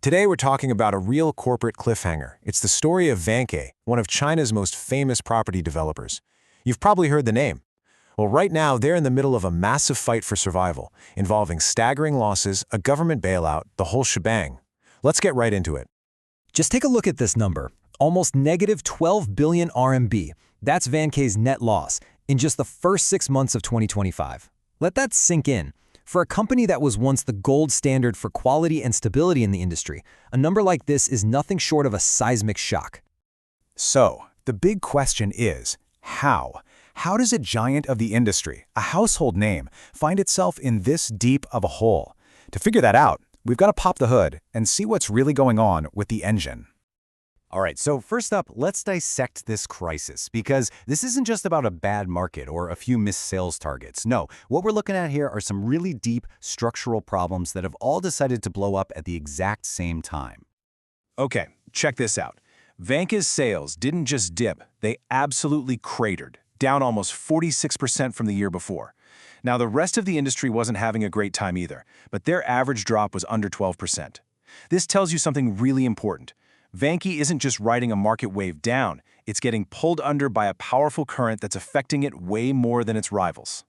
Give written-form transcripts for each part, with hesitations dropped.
Today we're talking about a real corporate cliffhanger. It's the story of Vanke, one of China's most famous property developers. You've probably heard the name. Well, right now they're in the middle of a massive fight for survival, involving staggering losses, a government bailout, the whole shebang. Let's get right into it. Just take a look at this number. Almost negative 12 billion RMB. That's Vanke's net loss in just the first 6 months of 2025. Let that sink in. For a company that was once the gold standard for quality and stability in the industry, a number like this is nothing short of a seismic shock. So, the big question is, how? How does a giant of the industry, a household name, find itself in this deep of a hole? To figure that out, we've got to pop the hood and see what's really going on with the engine. All right, so first up, let's dissect this crisis, because this isn't just about a bad market or a few missed sales targets. No, what we're looking at here are some really deep structural problems that have all decided to blow up at the exact same time. Okay, check this out. Vanke's sales didn't just dip, they absolutely cratered, down almost 46% from the year before. Now, the rest of the industry wasn't having a great time either, but their average drop was under 12%. This tells you something really important. Vanke isn't just riding a market wave down, it's getting pulled under by a powerful current that's affecting it way more than its rivals.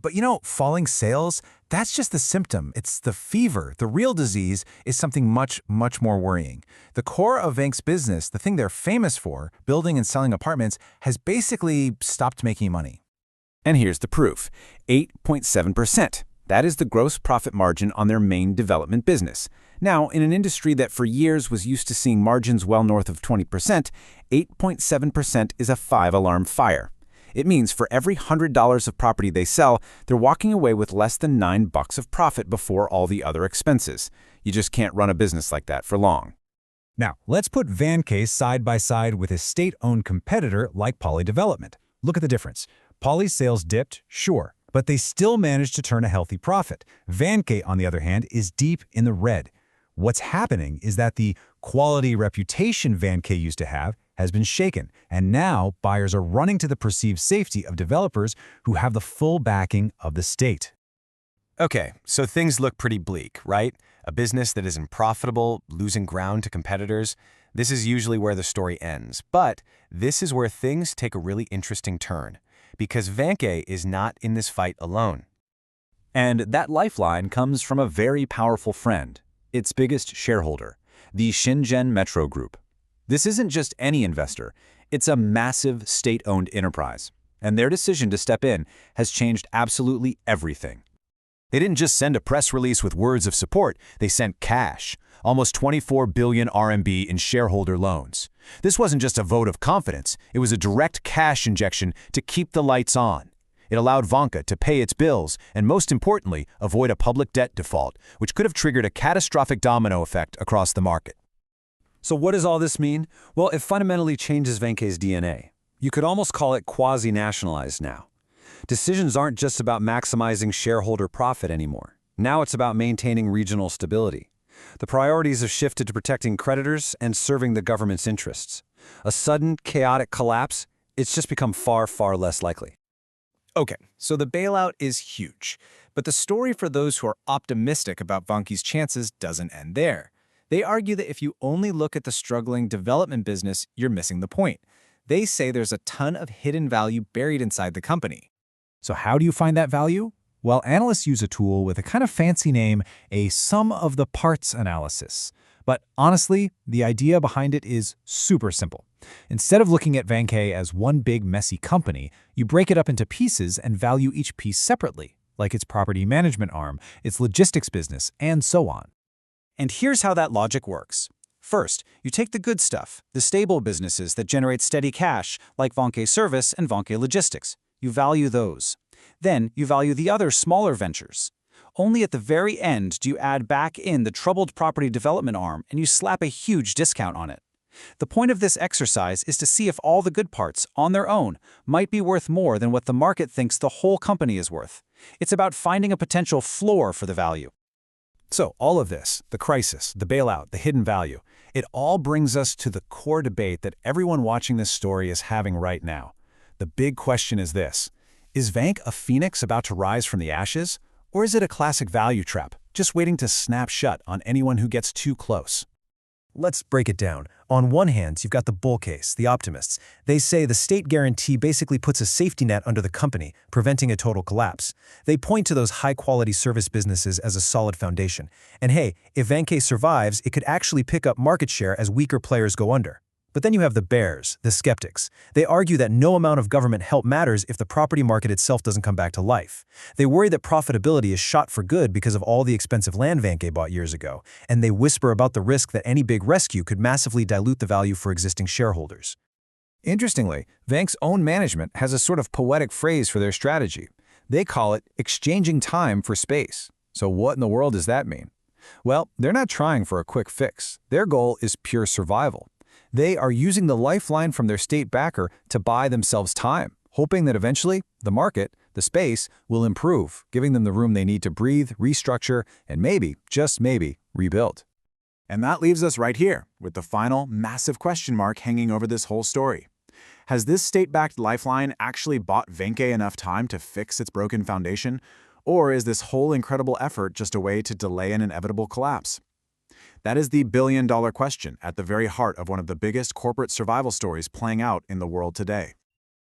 But falling sales, that's just the symptom. It's the fever. The real disease is something much, much more worrying. The core of Vanke's business, the thing they're famous for, building and selling apartments, has basically stopped making money. And here's the proof. 8.7%. That is the gross profit margin on their main development business. Now, in an industry that for years was used to seeing margins well north of 20%, 8.7% is a 5-alarm fire. It means for every $100 of property they sell, they're walking away with less than $9 of profit before all the other expenses. You just can't run a business like that for long. Now, let's put Vanke side by side with a state-owned competitor like Poly Development. Look at the difference. Poly's sales dipped, sure, but they still managed to turn a healthy profit. Vanke, on the other hand, is deep in the red. What's happening is that the quality reputation Vanke used to have has been shaken, and now buyers are running to the perceived safety of developers who have the full backing of the state. Okay, so things look pretty bleak, right? A business that isn't profitable, losing ground to competitors. This is usually where the story ends. But this is where things take a really interesting turn, because Vanke is not in this fight alone. And that lifeline comes from a very powerful friend, its biggest shareholder, the Shenzhen Metro Group. This isn't just any investor, it's a massive state-owned enterprise, and their decision to step in has changed absolutely everything. They didn't just send a press release with words of support, they sent cash, almost 24 billion RMB in shareholder loans. This wasn't just a vote of confidence, it was a direct cash injection to keep the lights on. It allowed Vanke to pay its bills and, most importantly, avoid a public debt default, which could have triggered a catastrophic domino effect across the market. So what does all this mean? Well, it fundamentally changes Vanke's DNA. You could almost call it quasi-nationalized now. Decisions aren't just about maximizing shareholder profit anymore. Now it's about maintaining regional stability. The priorities have shifted to protecting creditors and serving the government's interests. A sudden, chaotic collapse, it's just become far, far less likely. Okay, so the bailout is huge, but the story for those who are optimistic about Vanke's chances doesn't end there. They argue that if you only look at the struggling development business, you're missing the point. They say there's a ton of hidden value buried inside the company. So how do you find that value? Well, analysts use a tool with a kind of fancy name, a sum of the parts analysis. But honestly, the idea behind it is super simple. Instead of looking at Vanke as one big messy company, you break it up into pieces and value each piece separately, like its property management arm, its logistics business, and so on. And here's how that logic works. First, you take the good stuff, the stable businesses that generate steady cash, like Vanke Service and Vanke Logistics. You value those. Then you value the other smaller ventures. Only at the very end do you add back in the troubled property development arm and you slap a huge discount on it. The point of this exercise is to see if all the good parts, on their own, might be worth more than what the market thinks the whole company is worth. It's about finding a potential floor for the value. So all of this, the crisis, the bailout, the hidden value, it all brings us to the core debate that everyone watching this story is having right now. The big question is this: is Vanke a phoenix about to rise from the ashes, or is it a classic value trap, just waiting to snap shut on anyone who gets too close. Let's break it down. On one hand, you've got the bull case, the optimists. They say the state guarantee basically puts a safety net under the company, preventing a total collapse. They point to those high-quality service businesses as a solid foundation. And hey, if Vanke survives, it could actually pick up market share as weaker players go under. But then you have the bears, the skeptics. They argue that no amount of government help matters if the property market itself doesn't come back to life. They worry that profitability is shot for good because of all the expensive land Vanke bought years ago, and they whisper about the risk that any big rescue could massively dilute the value for existing shareholders. Interestingly, Vank's own management has a sort of poetic phrase for their strategy. They call it exchanging time for space. So what in the world does that mean? Well, they're not trying for a quick fix. Their goal is pure survival. They are using the lifeline from their state backer to buy themselves time, hoping that eventually the market, the space, will improve, giving them the room they need to breathe, restructure, and maybe, just maybe, rebuild. And that leaves us right here, with the final, massive question mark hanging over this whole story. Has this state-backed lifeline actually bought Vanke enough time to fix its broken foundation? Or is this whole incredible effort just a way to delay an inevitable collapse? That is the billion-dollar question at the very heart of one of the biggest corporate survival stories playing out in the world today.